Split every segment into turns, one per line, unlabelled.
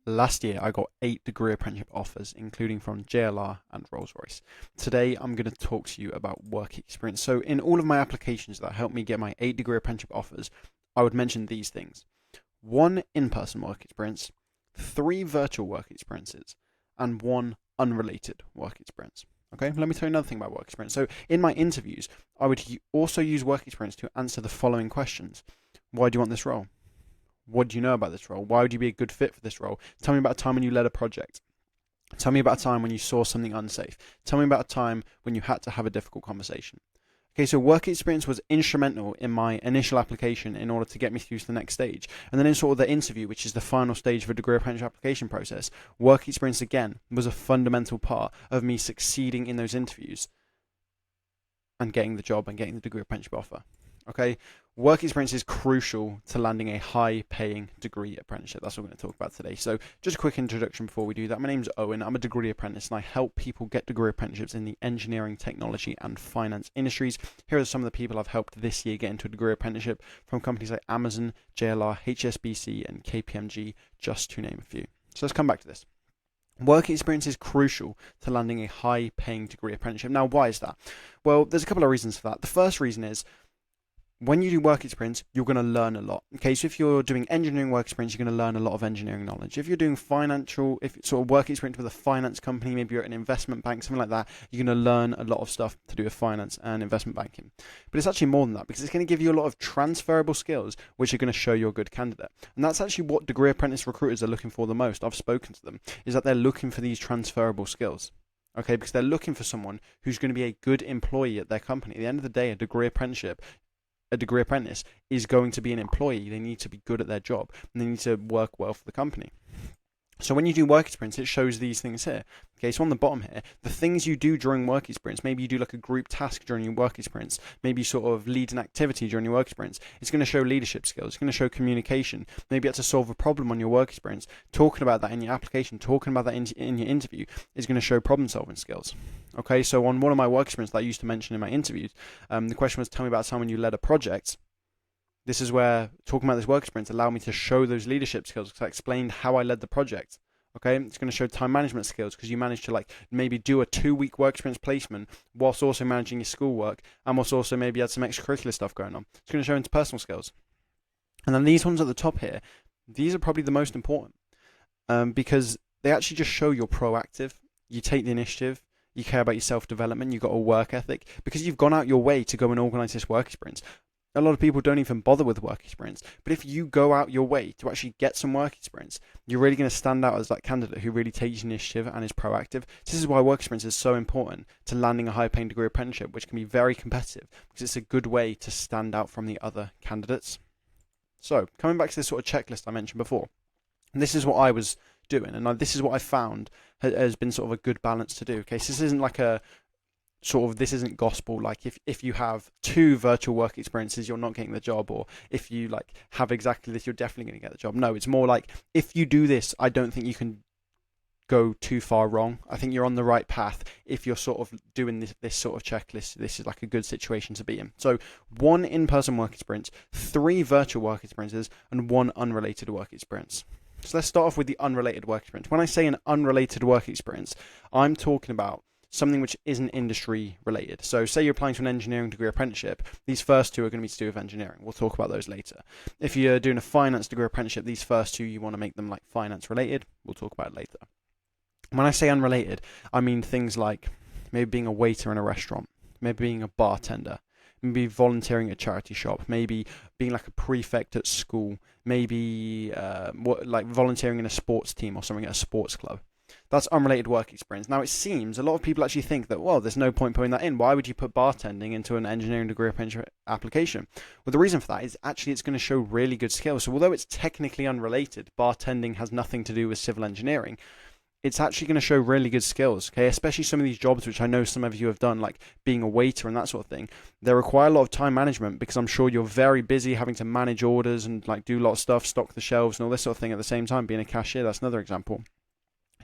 Last year, I got 8 degree apprenticeship offers, including from JLR and Rolls-Royce. Today, I'm going to talk to you about work experience. So, in all of my applications that helped me get my 8 degree apprenticeship offers, I would mention these things: 1 in-person work experience, 3 virtual work experiences, and 1 unrelated work experience. Okay, let me tell you another thing about work experience. So, in my interviews, I would also use work experience to answer the following questions: Why do you want this role? What do you know about this role? Why would you be a good fit for this role? Tell me about a time when you led a project. Tell me about a time when you saw something unsafe. Tell me about a time when you had to have a difficult conversation. Okay, so work experience was instrumental in my initial application in order to get me through to the next stage. And then in sort of the interview, which is the final stage of a degree apprenticeship application process, work experience again was a fundamental part of me succeeding in those interviews and getting the job and getting the degree apprenticeship offer. Okay, work experience is crucial to landing a high-paying degree apprenticeship. That's what we're going to talk about today. So, just a quick introduction before we do that. My name's Owen. I'm a degree apprentice, and I help people get degree apprenticeships in the engineering, technology, and finance industries. Here are some of the people I've helped this year get into a degree apprenticeship from companies like Amazon, JLR, HSBC, and KPMG, just to name a few. So let's come back to this. Work experience is crucial to landing a high-paying degree apprenticeship. Now, why is that? Well, there's a couple of reasons for that. The first reason is, when you do work experience, you're going to learn a lot. Okay, so if you're doing engineering work experience, you're going to learn a lot of engineering knowledge. If you're doing if sort of work experience with a finance company, maybe you're at an investment bank, something like that, you're going to learn a lot of stuff to do with finance and investment banking. But it's actually more than that, because it's going to give you a lot of transferable skills, which are going to show you're a good candidate. And that's actually what degree apprentice recruiters are looking for the most. I've spoken to them, is that they're looking for these transferable skills. Okay, because they're looking for someone who's going to be a good employee at their company. At the end of the day, a degree apprentice is going to be an employee. They need to be good at their job, and they need to work well for the company. So when you do work experience, it shows these things here. Okay, so on the bottom here, the things you do during work experience, maybe you do like a group task during your work experience, maybe you sort of lead an activity during your work experience. It's going to show leadership skills, it's going to show communication. Maybe you have to solve a problem on your work experience. Talking about that in your application, talking about that in your interview is going to show problem solving skills. Okay, so on one of my work experience that I used to mention in my interviews, the question was, tell me about a time when you led a project. This is where talking about this work experience allowed me to show those leadership skills, because I explained how I led the project. Okay, it's going to show time management skills, because you managed to maybe do a 2-week work experience placement whilst also managing your schoolwork, and whilst also maybe had some extracurricular stuff going on. It's going to show interpersonal skills. And then these ones at the top here, these are probably the most important, because they actually just show you're proactive, you take the initiative, you care about your self-development, you've got a work ethic, because you've gone out your way to go and organise this work experience. A lot of people don't even bother with work experience, but if you go out your way to actually get some work experience, you're really going to stand out as that candidate who really takes initiative and is proactive. This is why work experience is so important to landing a high-paying degree apprenticeship, which can be very competitive, because it's a good way to stand out from the other candidates. So, coming back to this sort of checklist I mentioned before, and this is what I was doing, and this is what I found has been sort of a good balance to do. Okay, so this isn't like this isn't gospel, like if you have 2 virtual work experiences, you're not getting the job, or if you have exactly this, you're definitely going to get the job. No, it's more like, if you do this, I don't think you can go too far wrong. I think you're on the right path if you're sort of doing this sort of checklist. This is like a good situation to be in. So 1 in-person work experience, 3 virtual work experiences, and 1 unrelated work experience. So let's start off with the unrelated work experience. When I say an unrelated work experience, I'm talking about something which isn't industry related. So say you're applying to an engineering degree apprenticeship, these first 2 are going to be to do with engineering. We'll talk about those later. If you're doing a finance degree apprenticeship, these first 2, you want to make them like finance related. We'll talk about it later. When I say unrelated, I mean things like maybe being a waiter in a restaurant, maybe being a bartender, maybe volunteering at a charity shop, maybe being like a prefect at school, maybe volunteering in a sports team or something at a sports club. That's unrelated work experience. Now, it seems a lot of people actually think that, well, there's no point putting that in. Why would you put bartending into an engineering degree apprenticeship application? Well, the reason for that is actually it's going to show really good skills. So although it's technically unrelated, bartending has nothing to do with civil engineering, it's actually going to show really good skills, okay? Especially some of these jobs, which I know some of you have done, like being a waiter and that sort of thing. They require a lot of time management, because I'm sure you're very busy having to manage orders and do a lot of stuff, stock the shelves and all this sort of thing at the same time. Being a cashier, that's another example.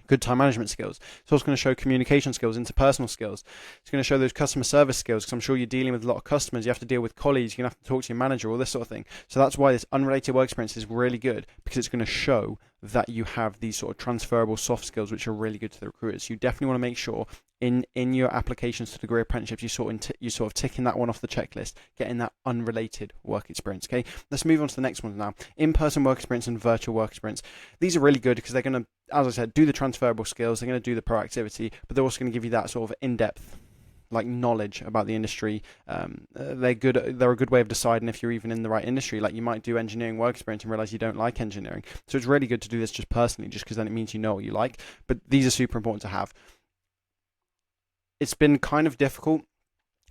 good time management skills. It's also going to show communication skills, interpersonal skills. It's going to show those customer service skills, because I'm sure you're dealing with a lot of customers. You have to deal with colleagues. You're going to have to talk to your manager, all this sort of thing. So that's why this unrelated work experience is really good, because it's going to show that you have these sort of transferable soft skills, which are really good to the recruiters. You definitely want to make sure in your applications to degree apprenticeships, you sort of ticking that one off the checklist, getting that unrelated work experience. Okay, let's move on to the next one now. In-person work experience and virtual work experience. These are really good because they're going to, as I said, do the transferable skills. They're going to do the proactivity, but they're also going to give you that sort of in-depth knowledge about the industry. They're good. They're a good way of deciding if you're even in the right industry. Like, you might do engineering work experience and realize you don't like engineering. So it's really good to do this just personally, just because then it means you know what you like. But these are super important to have. It's been kind of difficult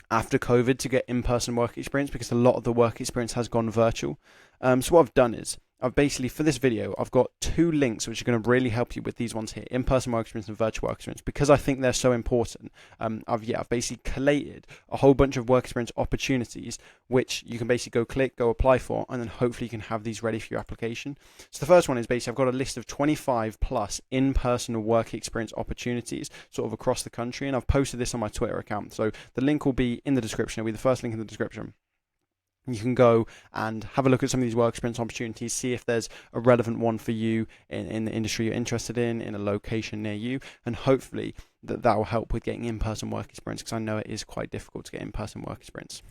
after COVID to get in-person work experience because a lot of the work experience has gone virtual. So what I've done is, I've basically, for this video, I've got 2 links which are going to really help you with these ones here, in-person work experience and virtual work experience, because I think they're so important. I've basically collated a whole bunch of work experience opportunities which you can basically go apply for, and then hopefully you can have these ready for your application. So the first one is basically, I've got a list of 25 plus in-person work experience opportunities sort of across the country, and I've posted this on my Twitter account. So the link will be in the description. It'll be the first link in the description. You can go and have a look at some of these work experience opportunities, see if there's a relevant one for you in the industry you're interested in a location near you, and hopefully that will help with getting in-person work experience, because I know it is quite difficult to get in-person work experience.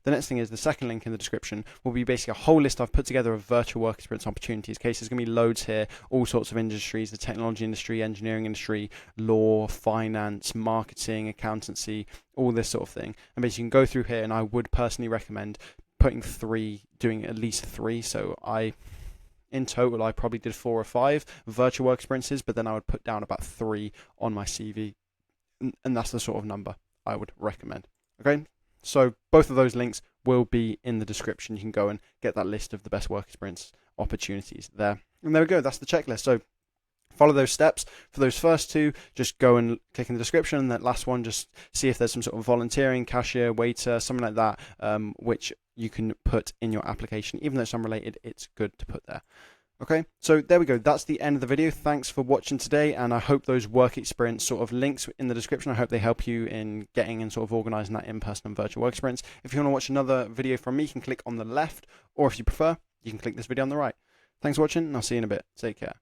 The next thing is the second link in the description will be basically a whole list I've put together of virtual work experience opportunities. Okay, so there's going to be loads here, all sorts of industries: the technology industry, engineering industry, law, finance, marketing, accountancy, all this sort of thing. And basically you can go through here, and I would personally recommend doing at least 3. So in total, I probably did 4 or 5 virtual work experiences, but then I would put down about 3 on my CV, and that's the sort of number I would recommend. Okay, so both of those links will be in the description. You can go and get that list of the best work experience opportunities there. And there we go, that's the checklist. So follow those steps. For those first 2, just go and click in the description, and that last one, just see if there's some sort of volunteering, cashier, waiter, something like that, which you can put in your application. Even though it's unrelated, it's good to put there. Okay, so there we go. That's the end of the video. Thanks for watching today, and I hope those work experience sort of links in the description, I hope they help you in getting and sort of organizing that in-person and virtual work experience. If you want to watch another video from me, you can click on the left, or if you prefer, you can click this video on the right. Thanks for watching, and I'll see you in a bit. Take care.